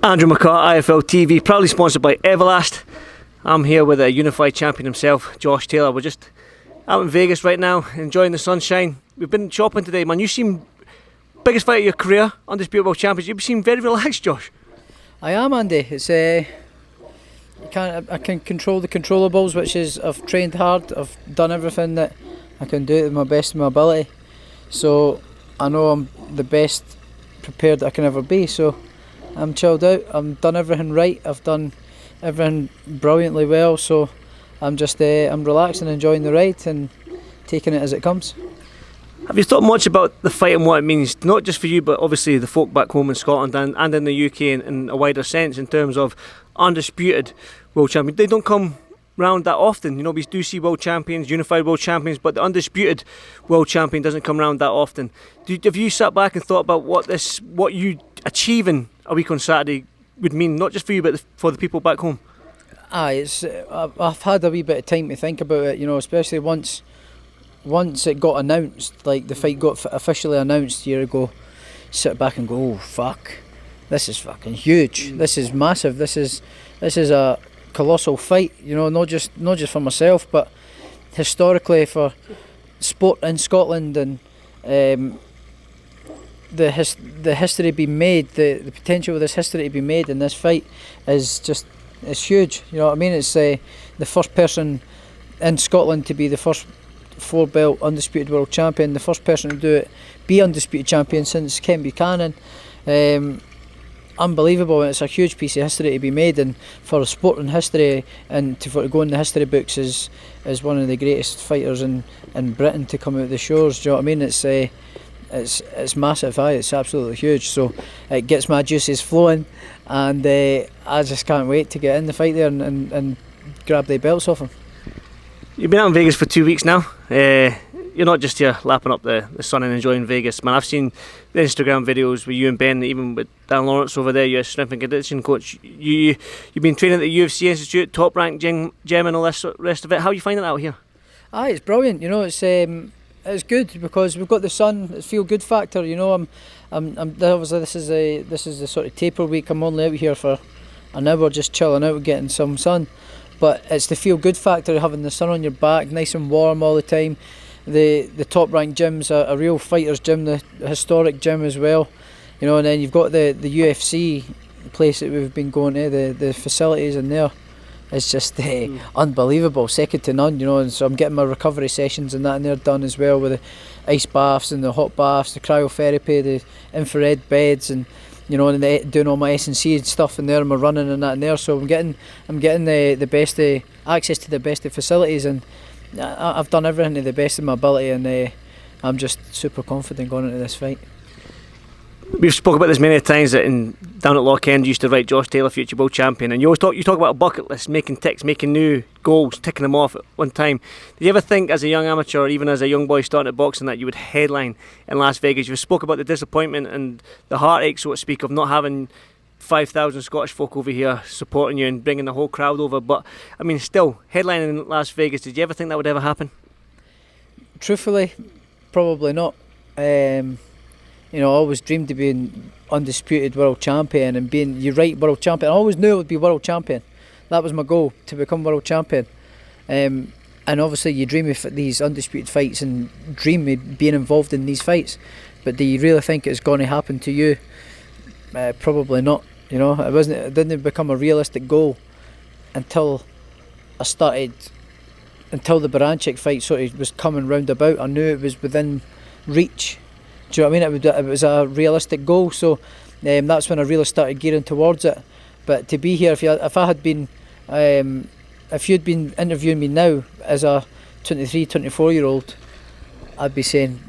Andrew McCART, IFL TV, proudly sponsored by Everlast. I'm here with a unified champion himself, Josh Taylor. We're just out in Vegas right now, enjoying the sunshine. We've been shopping today, man. You seem biggest fight of your career, undisputed world champions. You seem very relaxed, Josh. I am, Andy. It's I can control the controllables, which is I've trained hard. I've done everything that I can do to my best of my ability. So I know I'm the best prepared that I can ever be. So I'm chilled out. I've done everything right. I've done everything brilliantly well. So I'm just I'm relaxed and enjoying the ride and taking it as it comes. Have you thought much about the fight and what it means, not just for you, but obviously the folk back home in Scotland and in the UK in a wider sense, in terms of undisputed world champions? They don't come round that often. You know, we do see world champions, unified world champions, but the undisputed world champion doesn't come round that often. Have you sat back and thought about what you achieving a week on Saturday would mean, not just for you, but for the people back home? I've had a wee bit of time to think about it, you know, especially once it got announced, like the fight got officially announced a year ago. Sit back and go, oh fuck, this is fucking huge. This is massive. This is a colossal fight, you know, not just for myself, but historically for sport in Scotland, and the history being made, the potential of this history to be made in this fight is huge. You know what I mean? It's the first person in Scotland to be the first 4-belt undisputed world champion, the first person to do it, be undisputed champion since Ken Buchanan. Unbelievable, and it's a huge piece of history to be made, and for a sport in history, and to go in the history books as one of the greatest fighters in Britain to come out the shores. Do you know what I mean? It's massive, it's absolutely huge. So it gets my juices flowing, and I just can't wait to get in the fight there and grab the belts off him. You've been out in Vegas for 2 weeks now. You're not just here lapping up the sun and enjoying Vegas, man. I've seen the Instagram videos with you and Ben, even with Dan Lawrence over there, your strength and conditioning coach. You've been training at the UFC Institute, top ranked gym and all this rest of it. How are you finding it out here? It's brilliant. You know, it's good because we've got the sun. It's feel good factor. You know, I'm obviously this is the sort of taper week. I'm only out here for an hour, just chilling out, getting some sun. But it's the feel good factor of having the sun on your back, nice and warm all the time. The top ranked gym's a real fighter's gym, the historic gym as well. You know, and then you've got the UFC place that we've been going to, the facilities in there. It's just unbelievable, second to none, you know. And so I'm getting my recovery sessions and that in there done as well, with the ice baths and the hot baths, the cryotherapy, the infrared beds, and you know, and doing all my S&C and stuff in there, and my running and that in there. So I'm getting the best access to the best of facilities, and I've done everything to the best of my ability, and I'm just super confident going into this fight. We've spoken about this many times, that down at Loch End you used to write Josh Taylor, future world champion, and you talk about a bucket list, making ticks, making new goals, ticking them off at one time. Did you ever think, as a young amateur or even as a young boy starting at boxing, that you would headline in Las Vegas? You spoke about the disappointment and the heartache, so to speak, of not having 5,000 Scottish folk over here supporting you and bringing the whole crowd over, but I mean, still headlining in Las Vegas. Did you ever think that would ever happen? Truthfully, probably not. You know, I always dreamed of being undisputed world champion and being, you're right, world champion. I always knew I would be world champion. That was my goal, to become world champion. And obviously you dream of these undisputed fights and dream of being involved in these fights. But do you really think it's going to happen to you? Probably not. You know, it didn't become a realistic goal until the Baranchik fight sort of was coming round about. I knew it was within reach. Do you know what I mean? It was a realistic goal, so that's when I really started gearing towards it. But to be here, if you'd been interviewing me now as a 23, 24-year-old, I'd be saying,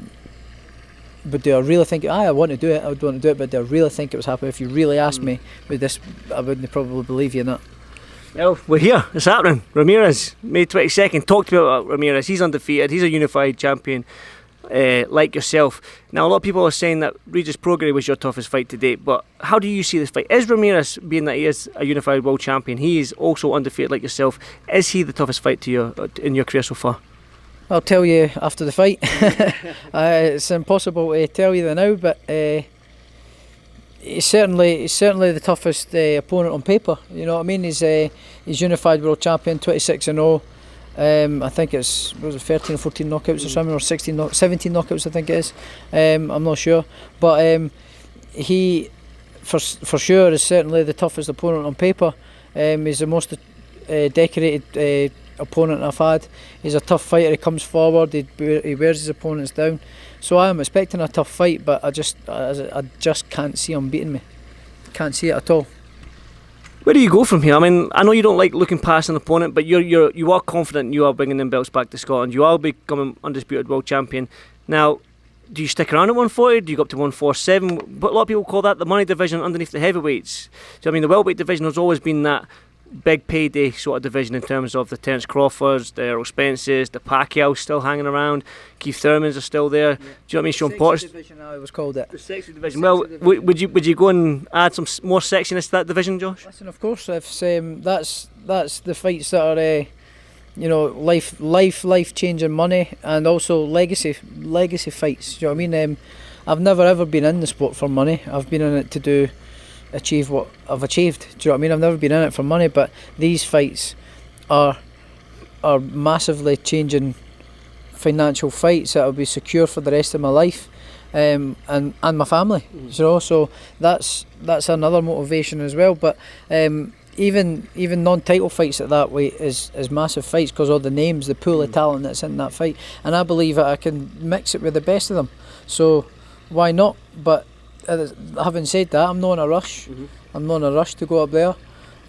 but do I really think I want to do it? I would want to do it, but do I really think it was happening? If you really asked me with this, I wouldn't probably believe you in that. Well, we're here. It's happening. Ramirez, May 22nd. Talk to me about Ramirez. He's undefeated. He's a unified champion. Like yourself. Now, a lot of people are saying that Regis Prograis was your toughest fight to date, but how do you see this fight? Is Ramirez, being that he is a unified world champion, he is also undefeated like yourself, is he the toughest fight in your career so far? I'll tell you after the fight. It's impossible to tell you now, but he's certainly the toughest opponent on paper. You know what I mean? He's unified world champion, 26-0. I think it's 13 or 14 knockouts or something, or 17 knockouts I think it is. I'm not sure, but he for sure is certainly the toughest opponent on paper. He's the most decorated opponent I've had. He's a tough fighter. He comes forward. He wears his opponents down. So I am expecting a tough fight, but I just can't see him beating me. Can't see it at all. Where do you go from here? I mean, I know you don't like looking past an opponent, but you are confident you are bringing them belts back to Scotland. You are becoming undisputed world champion. Now, do you stick around at 140? Do you go up to 147? But a lot of people call that the money division underneath the heavyweights. So I mean, the welterweight division has always been that big payday sort of division in terms of the Terence Crawfords, the Errol Spences, the Pacquiao still hanging around, Keith Thurmans are still there. Yeah. Do you know what I mean? Sean Potts. The division I always called it. The sexy division. Well, would you go and add some more sexiness to that division, Josh? Listen, of course, if that's the fights that are life changing money, and also legacy fights. Do you know what I mean? I've never ever been in the sport for money. I've been in it to achieve what I've achieved. Do you know what I mean? I've never been in it for money, but these fights are massively changing financial fights that will be secure for the rest of my life, and my family. You know, so that's another motivation as well. But even non-title fights at that weight is massive fights, because all the names, the pool of talent that's in that fight, and I believe that I can mix it with the best of them. So why not? But having said that, I'm not in a rush. I'm not in a rush to go up there.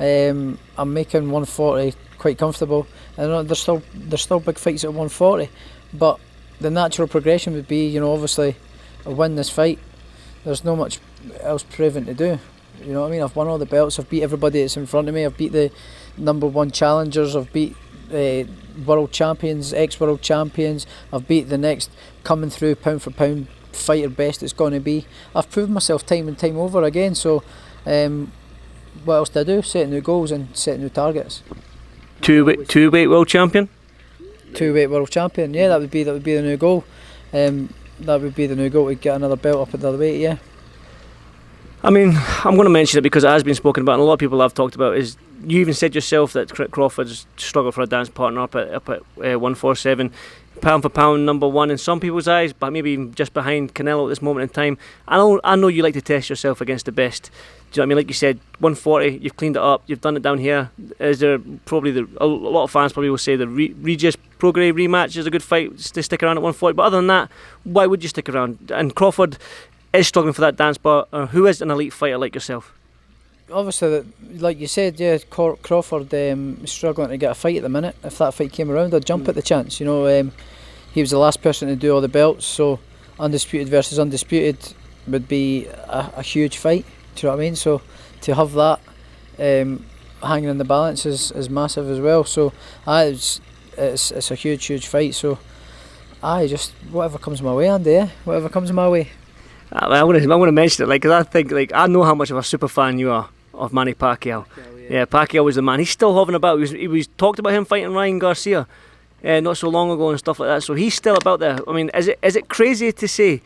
I'm making 140 quite comfortable. I know there's still big fights at 140, but the natural progression would be, obviously, I win this fight. There's not much else proven to do. You know what I mean? I've won all the belts. I've beat everybody that's in front of me. I've beat the #1 challengers. I've beat world champions, ex-world champions. I've beat the next coming through pound for pound fighter best it's going to be. I've proven myself time and time over again. So what else do I do? Set new goals and set new targets. Two-weight world champion? Two-weight world champion, yeah, that would be the new goal. That would be the new goal, to get another belt up at the other weight, yeah. I mean, I'm going to mention it because it has been spoken about, and a lot of people have talked about, is you even said yourself that Crawford's struggled for a dance partner up at 147, pound for pound #1 in some people's eyes, but maybe even just behind Canelo at this moment in time. I know you like to test yourself against the best. Do you know what I mean? Like you said, 140, you've cleaned it up, you've done it down here. Is there probably a lot of fans probably will say the Regis Prograis rematch is a good fight to stick around at 140, but other than that, why would you stick around? And Crawford is struggling for that dance partner. Who is an elite fighter like yourself? Obviously, like you said, yeah, Crawford is struggling to get a fight at the minute. If that fight came around, I'd jump at the chance. He was the last person to do all the belts, so undisputed versus undisputed would be a huge fight. Do you know what I mean? So to have that hanging in the balance is massive as well. So it's a huge fight. So just whatever comes my way, Andy. Yeah, whatever comes my way. I want to mention it, because I think, I know how much of a super fan you are of Manny Pacquiao. Yeah, Pacquiao was the man. He's still hovering about. He was talked about him fighting Ryan Garcia not so long ago and stuff like that. So he's still about there. I mean, is it crazy to say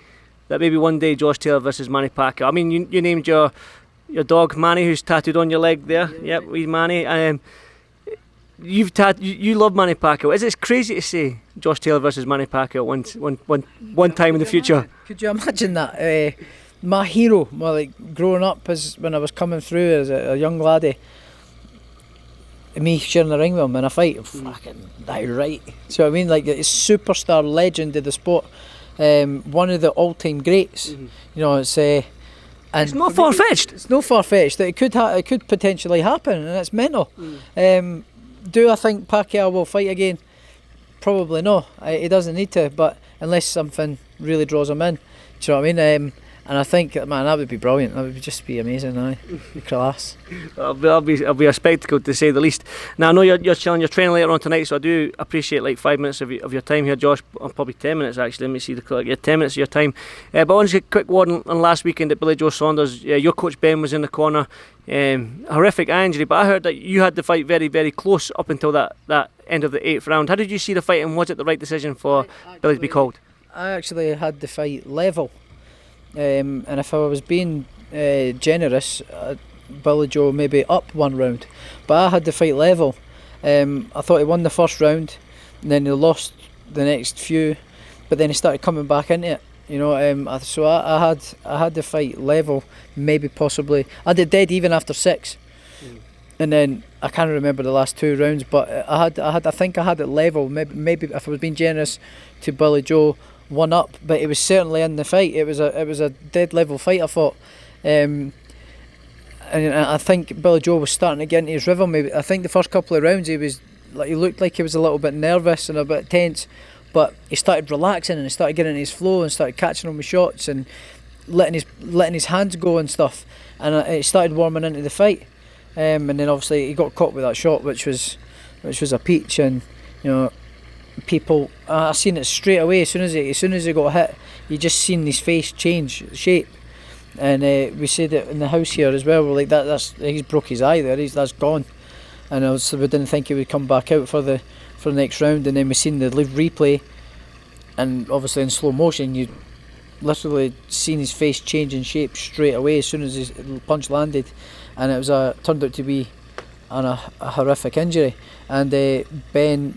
that maybe one day Josh Taylor versus Manny Pacquiao? I mean, you named your dog Manny, who's tattooed on your leg there. Yep, wee Manny. You love Manny Pacquiao. Is it crazy to say Josh Taylor versus Manny Pacquiao one time in the future? Could you imagine that? My hero, growing up, when I was coming through as a young laddie, me sharing the ring with him in a fight, fucking that right. So I mean, it's superstar legend of the sport, one of the all-time greats. It's not far-fetched. It's not far-fetched. It could potentially happen, and it's mental. Do I think Pacquiao will fight again? Probably not. He doesn't need to, but unless something really draws him in. Do you know what I mean? And I think, man, that would be brilliant. That would just be amazing. Be class. It'll be a spectacle, to say the least. Now I know you're training later on tonight, so I do appreciate 5 minutes of your time here, Josh. Probably 10 minutes actually. Let me see the clock. Yeah, 10 minutes of your time. But I want to get a quick word on last weekend at Billy Joe Saunders. Your coach Ben was in the corner. Horrific injury, but I heard that you had the fight very, very close up until that end of the 8th round. How did you see the fight, and was it the right decision for Billy to be called? I actually had the fight level. And if I was being generous, Billy Joe maybe up 1 round, but I had the fight level. I thought he won the first round, and then he lost the next few, but then he started coming back into it. You know, so I had the fight level, maybe possibly. I did dead even after 6, and then I can't remember the last 2 rounds, but I think I had it level. Maybe if I was being generous to Billy Joe, 1 up, but it was certainly in the fight. It was a dead level fight, I thought. And I think Billy Joe was starting to get into his rhythm. I think the first couple of rounds he looked like he was a little bit nervous and a bit tense, but he started relaxing and he started getting into his flow and started catching on with shots and letting his hands go and stuff. And he started warming into the fight. And then obviously he got caught with that shot, which was a peach. And you know, people, I seen it straight away. As soon as he got hit, you just seen his face change shape. And we said it in the house here as well. We're like, he's broke his eye there. That's gone. And we didn't think he would come back out for the next round. And then we seen the replay, and obviously in slow motion, you literally seen his face changing shape straight away as soon as his punch landed. And it turned out to be a horrific injury. And Ben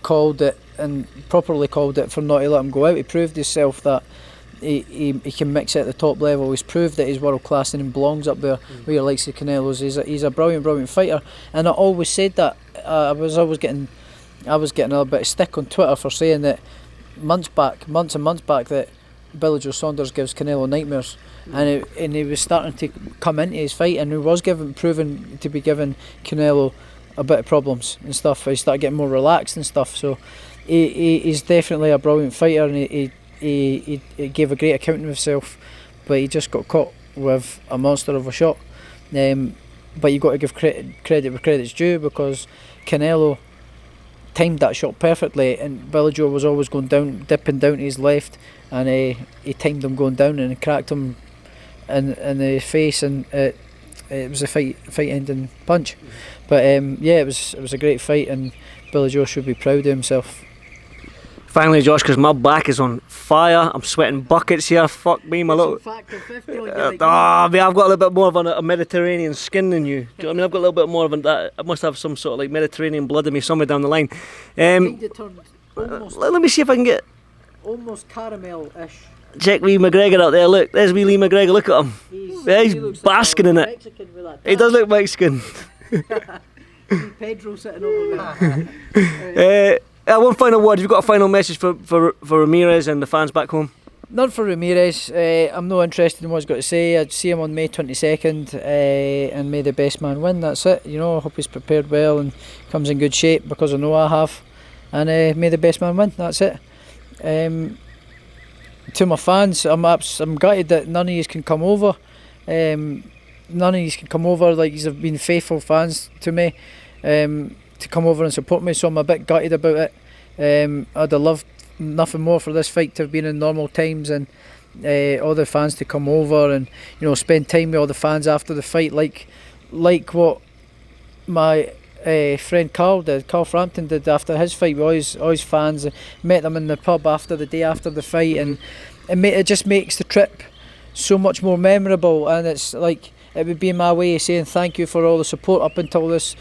called it, and properly called it, for not to let him go out. He proved himself that he can mix it at the top level. He's proved that he's world class and he belongs up there with your likes of Canelo's. He's a brilliant fighter, and I always said that. I was getting a little bit of stick on Twitter for saying that months and months back that Billy Joe Saunders gives Canelo nightmares, and he was starting to come into his fight, and he was proven to be giving Canelo a bit of problems and stuff. He started getting more relaxed and stuff. So he's definitely a brilliant fighter, and he gave a great account of himself, but he just got caught with a monster of a shot. But you've got to give credit where credit's due, because Canelo timed that shot perfectly, and Billy Joe was always going down, dipping down to his left, and he timed him going down and cracked him in the face, and it was a fight ending punch. But yeah, it was a great fight, and Billy Joe should be proud of himself. Finally, Josh, because my back is on fire. I'm sweating buckets here. Fuck me, my little. Factor 50, Man, I've got a little bit more of a Mediterranean skin than you. Do you know what I mean? I've got a little bit more of that. I must have some sort of like Mediterranean blood in me somewhere down the line. Let me see if I can get almost caramel-ish. Check Lee McGregor out there. Look, there's Lee McGregor. Look at him. He's basking in it. He does look Mexican. Pedro sitting over there. One final word. Have you got a final message for Ramirez and the fans back home? None for Ramirez. I'm not interested in what he's got to say. I'd see him on May 22nd, and may the best man win. That's it. You know, I hope he's prepared well and comes in good shape, because I know I have. And may the best man win. That's it. To my fans, I'm gutted that none of you can come over. None of you can come over. Like, you've been faithful fans to me, to come over and support me. So I'm a bit gutted about it. I'd have loved nothing more for this fight to have been in normal times, and all the fans to come over and, you know, spend time with all the fans after the fight, like what my friend Carl Frampton did after his fight. We always fans, met them in the pub after the day after the fight, and it just makes the trip so much more memorable. And it's like, it would be my way of saying thank you for all the support up until this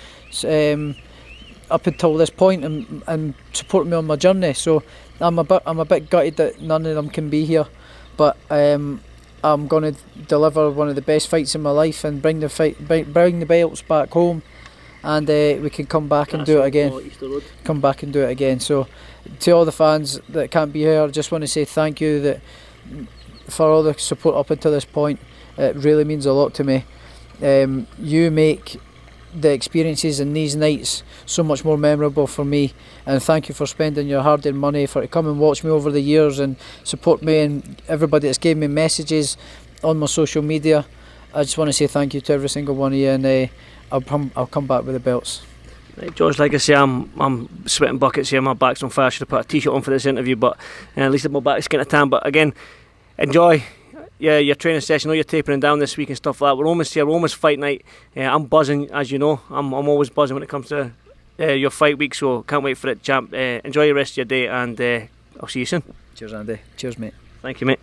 point, and supporting me on my journey. So I'm a bit gutted that none of them can be here, but I'm going to deliver one of the best fights in my life and bring the belts back home, and we can come back and do it again. So to all the fans that can't be here, I just want to say thank you for all the support up until this point. It really means a lot to me. You make the experiences in these nights so much more memorable for me, and thank you for spending your hard-earned money to come and watch me over the years and support me, and everybody that's gave me messages on my social media. I just want to say thank you to every single one of you, and I'll come back with the belts. Right, George, like I say, I'm sweating buckets here. My back's on fire. I should have put a t-shirt on for this interview, but at least my back's getting a tan. But again, enjoy your training session. I know you're tapering down this week and stuff like that. We're almost here. We're almost fight night. I'm buzzing, as you know. I'm always buzzing when it comes to your fight week, so can't wait for it, champ. Enjoy the rest of your day, and I'll see you soon. Cheers, Andy. Cheers, mate. Thank you, mate.